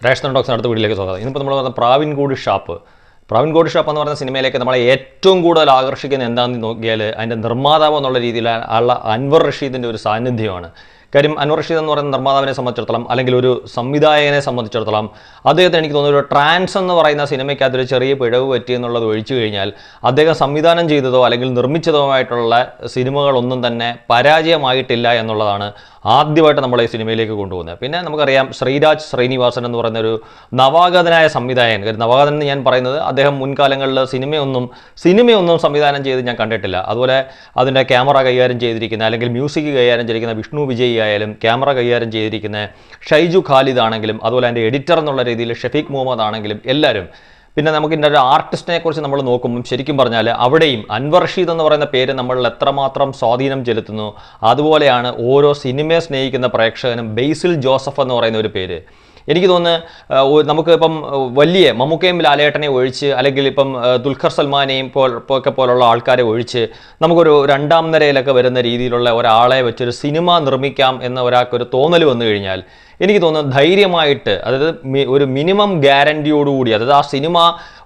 Rational ടോക്സിന് അടുത്ത വീട്ടിലേക്ക് സ്വാഗതം. ഇന്നിപ്പോൾ നമ്മൾ പറഞ്ഞ പ്രാവിൻകൂട് ഷാപ്പ് എന്ന് പറയുന്ന സിനിമയിലേക്ക് നമ്മളെ ഏറ്റവും കൂടുതൽ ആകർഷിക്കുന്ന എന്താണെന്ന് നോക്കിയാൽ അതിൻ്റെ നിർമ്മാതാവ് എന്നുള്ള രീതിയിൽ ഉള്ള അൻവർ റഷീദിൻ്റെ ഒരു സാന്നിധ്യമാണ്. കാര്യം അൻവർ റഷീദ് എന്ന് പറയുന്ന നിർമ്മാതാവിനെ സംബന്ധിച്ചിടത്തോളം അല്ലെങ്കിൽ ഒരു സംവിധായകനെ സംബന്ധിച്ചിടത്തോളം അദ്ദേഹത്തിന് എനിക്ക് തോന്നുന്നു ഒരു ട്രാൻസ് എന്ന് പറയുന്ന സിനിമയ്ക്കകത്തൊരു ചെറിയ പിഴവ് പറ്റി എന്നുള്ളത് ഒഴിച്ചു കഴിഞ്ഞാൽ അദ്ദേഹം സംവിധാനം ചെയ്തതോ അല്ലെങ്കിൽ നിർമ്മിച്ചതോ ആയിട്ടുള്ള സിനിമകളൊന്നും തന്നെ പരാജയമായിട്ടില്ല എന്നുള്ളതാണ് ആദ്യമായിട്ട് നമ്മളെ ഈ സിനിമയിലേക്ക് കൊണ്ടുപോകുന്നത്. പിന്നെ നമുക്കറിയാം ശ്രീരാജ് ശ്രീനിവാസൻ എന്ന് പറയുന്ന ഒരു നവാഗതനായ സംവിധായകൻ. നവാഗതൻ എന്ന് ഞാൻ പറയുന്നത് അദ്ദേഹം മുൻകാലങ്ങളിൽ സിനിമയൊന്നും സംവിധാനം ചെയ്ത് ഞാൻ കണ്ടിട്ടില്ല. അതുപോലെ അതിൻ്റെ ക്യാമറ കൈകാര്യം ചെയ്തിരിക്കുന്ന അല്ലെങ്കിൽ മ്യൂസിക് കൈകാര്യം ചെയ്തിരിക്കുന്ന വിഷ്ണു വിജയ് ആയാലും ക്യാമറ കൈകാര്യം ചെയ്തിരിക്കുന്ന ഷൈജു ഖാലിദ് ആണെങ്കിലും അതുപോലെ അതിൻ്റെ എഡിറ്റർ എന്നുള്ള രീതിയിൽ ഷഫീഖ് മുഹമ്മദ് ആണെങ്കിലും എല്ലാവരും. പിന്നെ നമുക്ക് ഇതിൻ്റെ ഒരു ആർട്ടിസ്റ്റിനെ കുറിച്ച് നമ്മൾ നോക്കുമ്പം ശരിക്കും പറഞ്ഞാൽ അവിടെയും അൻവർ റഷീദ് എന്ന് പറയുന്ന പേര് നമ്മളിൽ എത്രമാത്രം സ്വാധീനം ചെലുത്തുന്നു അതുപോലെയാണ് ഓരോ സിനിമയെ സ്നേഹിക്കുന്ന പ്രേക്ഷകനും ബേസിൽ ജോസഫ് എന്ന് പറയുന്ന ഒരു പേര്. എനിക്ക് തോന്നുന്നു നമുക്ക് ഇപ്പം വലിയ മമ്മൂക്കയും ലാലേട്ടനെ ഒഴിച്ച് അല്ലെങ്കിൽ ഇപ്പം ദുൽഖർ സൽമാനെയും പോലുള്ള ആൾക്കാരെ ഒഴിച്ച് നമുക്കൊരു രണ്ടാം നിരയിലൊക്കെ വരുന്ന രീതിയിലുള്ള ഒരാളെ വെച്ചൊരു സിനിമ നിർമ്മിക്കാം എന്ന ഒരാൾക്കൊരു തോന്നൽ വന്നു കഴിഞ്ഞാൽ എനിക്ക് തോന്നുന്നു ധൈര്യമായിട്ട്, അതായത് ഒരു മിനിമം ഗ്യാരൻറ്റിയോടുകൂടി, അതായത് ആ സിനിമ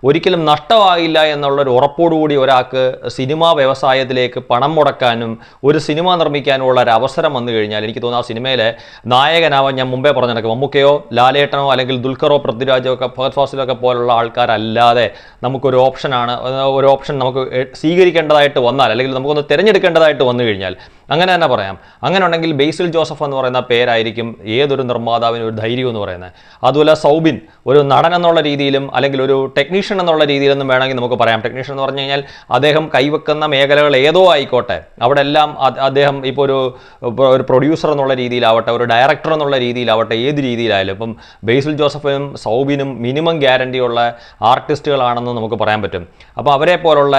ഒരിക്കലും നഷ്ടമാകില്ല എന്നുള്ളൊരു ഉറപ്പോടുകൂടി ഒരാൾക്ക് സിനിമാ വ്യവസായത്തിലേക്ക് പണം മുടക്കാനും ഒരു സിനിമ നിർമ്മിക്കാനുമുള്ള ഒരു അവസരം വന്നു കഴിഞ്ഞാൽ എനിക്ക് തോന്നുന്നു ആ സിനിമയിലെ നായകനാവാൻ ഞാൻ മുമ്പേ പറഞ്ഞ കണക്ക് മമ്മൂക്കയോ ലാലേട്ടനോ അല്ലെങ്കിൽ ദുൽഖറോ പൃഥ്വിരാജോ ഒക്കെ ഫഹദ് ഫാസിലൊക്കെ പോലുള്ള ആൾക്കാരല്ലാതെ നമുക്കൊരു ഓപ്ഷൻ നമുക്ക് സ്വീകരിക്കേണ്ടതായിട്ട് വന്നാൽ അല്ലെങ്കിൽ നമുക്കൊന്ന് തിരഞ്ഞെടുക്കേണ്ടതായിട്ട് വന്നു കഴിഞ്ഞാൽ അങ്ങനെ തന്നെ പറയാം. അങ്ങനെ ഉണ്ടെങ്കിൽ ബേസിൽ ജോസഫ് എന്ന് പറയുന്ന പേരായിരിക്കും ഏതൊരു നിർമ്മാതാവിന് ഒരു ധൈര്യം എന്ന് പറയുന്നത്. അതുപോലെ സൗബിൻ ഒരു നടൻ എന്നുള്ള രീതിയിലും അല്ലെങ്കിൽ ഒരു ടെക്നീഷ്യൻ എന്നുള്ള രീതിയിലൊന്നും വേണമെങ്കിൽ നമുക്ക് പറയാം. ടെക്നീഷ്യൻ എന്ന് പറഞ്ഞു കഴിഞ്ഞാൽ അദ്ദേഹം കൈവെക്കുന്ന മേഖലകൾ ഏതോ ആയിക്കോട്ടെ, അവിടെ എല്ലാം അദ്ദേഹം ഇപ്പോൾ ഒരു പ്രൊഡ്യൂസർ എന്നുള്ള രീതിയിലാവട്ടെ, ഒരു ഡയറക്ടർ എന്നുള്ള രീതിയിലാവട്ടെ, ഏത് രീതിയിലായാലും ഇപ്പം ബേസിൽ ജോസഫിനും സൗബിനും മിനിമം ഗ്യാരണ്ടിയുള്ള ആർട്ടിസ്റ്റുകളാണെന്ന് നമുക്ക് പറയാൻ പറ്റും. അപ്പോൾ അവരെ പോലുള്ള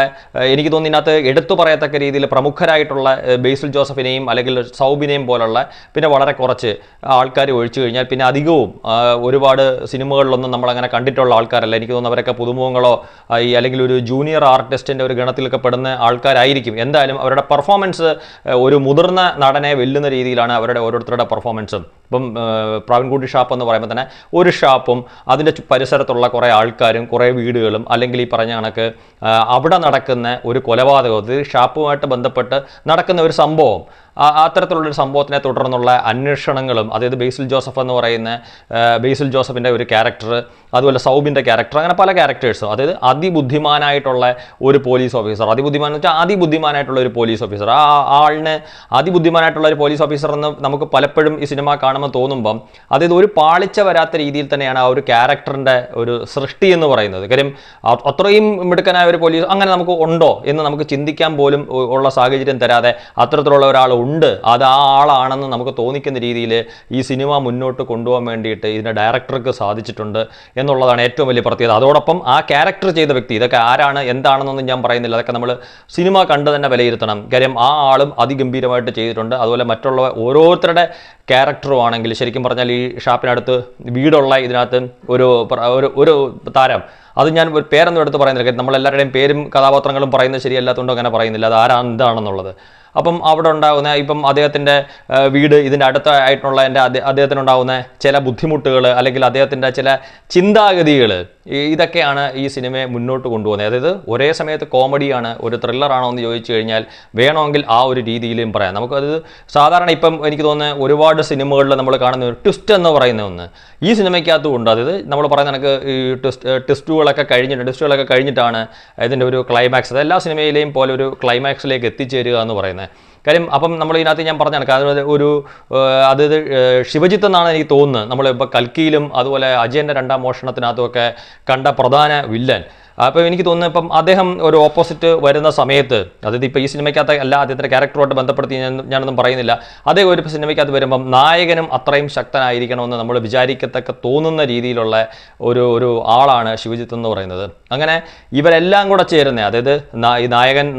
എനിക്ക് തോന്നുന്നു ഇതിനകത്ത് എടുത്തു പറയത്തക്ക രീതിയിൽ പ്രമുഖരായിട്ടുള്ള ബേസിൽ ജോസഫിനെയും അല്ലെങ്കിൽ സൗബിനെയും പോലുള്ള പിന്നെ വളരെ കുറച്ച് ആൾക്കാർ ഒഴിച്ചു കഴിഞ്ഞാൽ പിന്നെ അധികവും ഒരുപാട് സിനിമകളിലൊന്നും നമ്മളങ്ങനെ കണ്ടിട്ടുള്ള ആൾക്കാരല്ല. എനിക്ക് തോന്നുന്നു അവരൊക്കെ പുതുമുഖങ്ങളോ അല്ലെങ്കിൽ ഒരു ജൂനിയർ ആർട്ടിസ്റ്റിൻ്റെ ഒരു ഗണത്തിലൊക്കെ പെടുന്ന ആൾക്കാരായിരിക്കും. എന്തായാലും അവരുടെ പെർഫോമൻസ് ഒരു മുതിർന്ന നടനെ വെല്ലുന്ന രീതിയിലാണ് അവരുടെ ഓരോരുത്തരുടെ പെർഫോമൻസും. ഇപ്പം പ്രാവിൻകൂട് ഷാപ്പ് എന്ന് പറയുമ്പോൾ തന്നെ ഒരു ഷാപ്പും അതിൻ്റെ പരിസരത്തുള്ള കുറേ ആൾക്കാരും കുറേ വീടുകളും അല്ലെങ്കിൽ ഈ പറഞ്ഞ കണക്ക് അവിടെ നടക്കുന്ന ഒരു കൊലപാതകം, അത് ഷാപ്പുമായിട്ട് ബന്ധപ്പെട്ട് നടക്കുന്ന ഒരു സംഭവം, അത്തരത്തിലുള്ളൊരു സംഭവത്തിനെ തുടർന്നുള്ള അന്വേഷണങ്ങളും, അതായത് ബേസിൽ ജോസഫ് എന്ന് പറയുന്ന ബേസിൽ ജോസഫിൻ്റെ ഒരു ക്യാരക്ടർ, അതുപോലെ സൗബിൻ്റെ ക്യാരക്ടർ, അങ്ങനെ പല ക്യാരക്ടേഴ്സും, അതായത് അതിബുദ്ധിമാനായിട്ടുള്ള ഒരു പോലീസ് ഓഫീസർ, അതിബുദ്ധിമാനായിട്ടുള്ള ഒരു പോലീസ് ഓഫീസർ, ആ ആളിന് അതിബുദ്ധിമാനായിട്ടുള്ള ഒരു പോലീസ് ഓഫീസർ എന്ന് നമുക്ക് പലപ്പോഴും ഈ സിനിമ കാണുമ്പോൾ തോന്നുമ്പം അതായത് ഒരു പാളിച്ച വരാത്ത രീതിയിൽ തന്നെയാണ് ആ ഒരു ക്യാരക്ടറിൻ്റെ ഒരു സൃഷ്ടി എന്ന് പറയുന്നത്. കാര്യം അത്രയും മിടുക്കനായ ഒരു പോലീസ് അങ്ങനെ നമുക്ക് ഉണ്ടോ എന്ന് നമുക്ക് ചിന്തിക്കാൻ പോലും ഉള്ള സാഹചര്യം തരാതെ അത്തരത്തിലുള്ള ഒരാൾ ഉണ്ട്, അത് ആ ആളാണെന്ന് നമുക്ക് തോന്നിക്കുന്ന രീതിയിൽ ഈ സിനിമ മുന്നോട്ട് കൊണ്ടുപോകാൻ വേണ്ടിയിട്ട് ഇതിൻ്റെ ഡയറക്ടർക്ക് സാധിച്ചിട്ടുണ്ട് എന്നുള്ളതാണ് ഏറ്റവും വലിയ പ്രത്യേകത. അതോടൊപ്പം ആ ക്യാരക്ടർ ചെയ്ത വ്യക്തി, ഇതൊക്കെ ആരാണ് എന്താണെന്നൊന്നും ഞാൻ പറയുന്നില്ല, അതൊക്കെ നമ്മൾ സിനിമ കണ്ട് തന്നെ വിലയിരുത്തണം. കാര്യം ആ ആളും അതിഗംഭീരമായിട്ട് ചെയ്തിട്ടുണ്ട്. അതുപോലെ മറ്റുള്ള ഓരോരുത്തരുടെ ക്യാരക്ടറും ആണെങ്കിൽ ശരിക്കും പറഞ്ഞാൽ ഈ ഷാപ്പിനടുത്ത് വീടുള്ള ഇതിനകത്ത് ഒരു താരം, അത് ഞാൻ ഒരു പേരൊന്നും എടുത്ത് പറയുന്നില്ല, നമ്മളെല്ലാവരുടെയും പേരും കഥാപാത്രങ്ങളും പറയുന്നത് ശരിയല്ലാത്തതുകൊണ്ട് അങ്ങനെ പറയുന്നില്ല, അത് ആരാ എന്താണെന്നുള്ളത്. അപ്പം അവിടെ ഉണ്ടാകുന്ന ഇപ്പം അദ്ദേഹത്തിൻ്റെ വീട് ഇതിൻ്റെ അടുത്തായിട്ടുള്ള അദ്ദേഹത്തിനുണ്ടാകുന്ന ചില ബുദ്ധിമുട്ടുകൾ അല്ലെങ്കിൽ അദ്ദേഹത്തിൻ്റെ ചില ചിന്താഗതികൾ, ഇതൊക്കെയാണ് ഈ സിനിമയെ മുന്നോട്ട് കൊണ്ടുപോകുന്നത്. അതായത് ഒരേ സമയത്ത് കോമഡിയാണ്, ഒരു ത്രില്ലറാണോ എന്ന് ചോദിച്ചു കഴിഞ്ഞാൽ വേണമെങ്കിൽ ആ ഒരു രീതിയിലും പറയാം. നമുക്കത് സാധാരണ ഇപ്പം എനിക്ക് തോന്നുന്നത് ഒരുപാട് സിനിമകളിൽ നമ്മൾ കാണുന്ന ഒരു ട്വിസ്റ്റ് എന്ന് പറയുന്ന ഒന്ന് ഈ സിനിമയ്ക്കകത്തും ഉണ്ട്. അതായത് നമ്മൾ പറയുന്ന കണക്ക് ഈ ട്വിസ്റ്റുകളൊക്കെ കഴിഞ്ഞിട്ടാണ് ഇതിൻ്റെ ഒരു ക്ലൈമാക്സ്, അത് എല്ലാ സിനിമയിലെയും പോലെ ഒരു ക്ലൈമാക്സിലേക്ക് എത്തിച്ചേരുക എന്ന് പറയുന്നത് കാര്യം. അപ്പം നമ്മൾ ഇതിനകത്ത് ഞാൻ പറഞ്ഞാണ് അതായത് ശിവജിത്ത് എന്നാണ് എനിക്ക് തോന്നുന്നത്, നമ്മളിപ്പോൾ കൽക്കിയിലും അതുപോലെ അജയൻ്റെ രണ്ടാം മോഷണത്തിനകത്തുമൊക്കെ കണ്ട പ്രധാന വില്ലൻ. അപ്പോൾ എനിക്ക് തോന്നുന്നു ഇപ്പം അദ്ദേഹം ഒരു ഓപ്പോസിറ്റ് വരുന്ന സമയത്ത്, അതായത് ഇപ്പോൾ ഈ സിനിമയ്ക്കകത്ത് അല്ല, അദ്ദേഹത്തിൻ്റെ ക്യാരക്ടറുമായിട്ട് ബന്ധപ്പെടുത്തി ഞാനൊന്നും പറയുന്നില്ല, അതേ ഒരു സിനിമയ്ക്കകത്ത് വരുമ്പം നായകനും അത്രയും ശക്തനായിരിക്കണമെന്ന് നമ്മൾ വിചാരിക്കത്തക്ക തോന്നുന്ന രീതിയിലുള്ള ഒരു ആളാണ് ശിവജിത്ത് എന്ന് പറയുന്നത്. അങ്ങനെ ഇവരെല്ലാം കൂടെ ചേരുന്നത്, അതായത് ഈ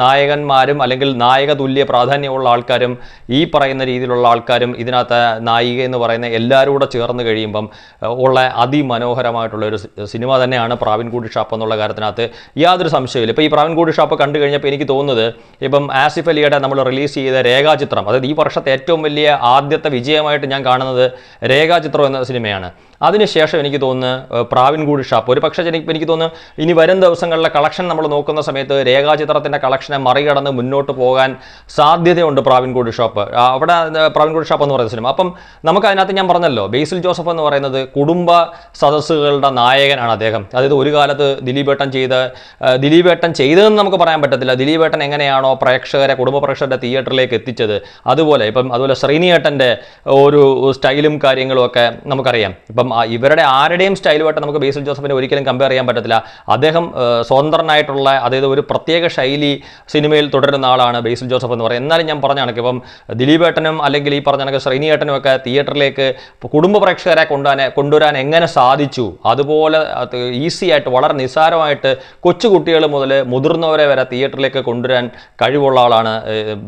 നായകന്മാരും അല്ലെങ്കിൽ നായക തുല്യ പ്രാധാന്യമുള്ള ആൾക്കാരും ഈ പറയുന്ന രീതിയിലുള്ള ആൾക്കാരും ഇതിനകത്ത് നായിക എന്ന് പറയുന്ന എല്ലാവരും കൂടെ ചേർന്ന് കഴിയുമ്പം ഉള്ള അതിമനോഹരമായിട്ടുള്ള ഒരു സിനിമ തന്നെയാണ് പ്രാവിൻകൂട് ഷാപ്പ് എന്നുള്ള കാര്യത്തിന് യാതൊരു സംശയമില്ല. ഇപ്പോൾ ഈ പ്രാവിൻകൂട് ഷാപ്പ് കണ്ടു കഴിഞ്ഞപ്പോൾ എനിക്ക് തോന്നുന്നത് ഇപ്പം ആസിഫ് അലിയുടെ നമ്മൾ റിലീസ് ചെയ്ത രേഖാചിത്രം, അതായത് ഈ വർഷത്തെ ഏറ്റവും വലിയ ആദ്യത്തെ വിജയമായിട്ട് ഞാൻ കാണുന്നത് രേഖാചിത്രം എന്ന സിനിമയാണ്. അതിനുശേഷം എനിക്ക് തോന്നുന്നു പ്രാവിൻകൂടി ഷാപ്പ് ഒരു പക്ഷേ എനിക്ക് തോന്നുന്നു ഇനി വരും ദിവസങ്ങളിലെ കളക്ഷൻ നമ്മൾ നോക്കുന്ന സമയത്ത് രേഖാചിത്രത്തിൻ്റെ കളക്ഷനെ മറികടന്ന് മുന്നോട്ട് പോകാൻ സാധ്യതയുണ്ട് പ്രാവിൻകൂടി ഷാപ്പ്. അവിടെ പ്രാവിൻകൂടി ഷാപ്പ് എന്ന് പറയുന്ന സിനിമ. അപ്പം നമുക്ക് അതിനകത്ത് ഞാൻ പറഞ്ഞല്ലോ, ബേസിൽ ജോസഫ് എന്ന് പറയുന്നത് കുടുംബ സദസ്സുകളുടെ നായകനാണ് അദ്ദേഹം. അതായത് ഒരു കാലത്ത് ദിലീപേട്ടൻ ചെയ്തതെന്ന് നമുക്ക് പറയാൻ പറ്റത്തില്ല. ദിലീപേട്ടൻ എങ്ങനെയാണോ കുടുംബ പ്രേക്ഷകരുടെ തിയേറ്ററിലേക്ക് എത്തിച്ചത്, അതുപോലെ ശ്രീനിയേട്ടൻ്റെ ഒരു സ്റ്റൈലും കാര്യങ്ങളും ഒക്കെ നമുക്കറിയാം. ഇപ്പം ഇവരുടെ ആരുടെയും സ്റ്റൈലുമായിട്ട് നമുക്ക് ബേസിൽ ജോസഫിനെ ഒരിക്കലും കമ്പയർ ചെയ്യാൻ പറ്റത്തില്ല. അദ്ദേഹം സ്വതന്ത്രനായിട്ടുള്ള, അതായത് ഒരു പ്രത്യേക ശൈലി സിനിമയിൽ തുടരുന്ന ആളാണ് ബേസിൽ ജോസഫ് എന്ന് പറയുന്നത്. എന്നാലും ഞാൻ പറഞ്ഞ കണക്ക് ഇപ്പം ദിലീപേട്ടനും അല്ലെങ്കിൽ ഈ പറഞ്ഞ കണക്ക് ശ്രീനിയേട്ടനും ഒക്കെ തിയേറ്ററിലേക്ക് കുടുംബ പ്രേക്ഷകരെ കൊണ്ടുവരാൻ എങ്ങനെ സാധിച്ചു, അതുപോലെ ഈസി ആയിട്ട് വളരെ നിസ്സാരമായിട്ട് കൊച്ചുകുട്ടികൾ മുതൽ മുതിർന്നവരെ വരെ തിയേറ്ററിലേക്ക് കൊണ്ടുവരാൻ കഴിവുള്ള ആളാണ്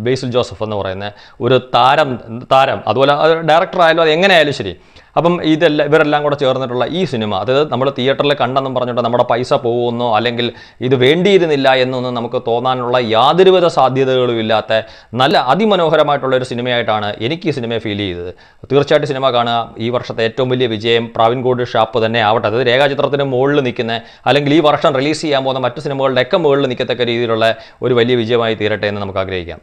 ബേസിൽ ജോസഫ് എന്ന് പറയുന്നത്. ഒരു താരം അതുപോലെ ഡയറക്ടർ ആയാലും അത് എങ്ങനെയായാലും ശരി. അപ്പം ഇവരെല്ലാം കൂടെ ചേർന്നിട്ടുള്ള ഈ സിനിമ, അതായത് നമ്മൾ തിയേറ്ററിൽ കണ്ടെന്നും പറഞ്ഞിട്ട് നമ്മുടെ പൈസ പോകുമെന്നോ അല്ലെങ്കിൽ ഇത് വേണ്ടിയിരുന്നില്ല എന്നൊന്നും നമുക്ക് തോന്നാനുള്ള യാതൊരുവിധ സാധ്യതകളും ഇല്ലാത്ത നല്ല അതിമനോഹരമായിട്ടുള്ള ഒരു സിനിമയായിട്ടാണ് എനിക്ക് ഈ സിനിമയെ ഫീൽ ചെയ്തത്. തീർച്ചയായിട്ടും സിനിമ കാണുക. ഈ വർഷത്തെ ഏറ്റവും വലിയ വിജയം പ്രാവിൻകൂടി ഷാപ്പ് തന്നെ ആവട്ടെ. അതായത് രേഖാചിത്രത്തിന് മുകളിൽ നിൽക്കുന്ന, അല്ലെങ്കിൽ ഈ വർഷം റിലീസ് ചെയ്യാൻ പോകുന്ന മറ്റു സിനിമകളുടെ ഒക്കെ മുകളിൽ നിൽക്കത്തക്ക രീതിയിലുള്ള ഒരു വലിയ വിജയമായി തീരട്ടെ എന്ന് നമുക്ക് ആഗ്രഹിക്കാം.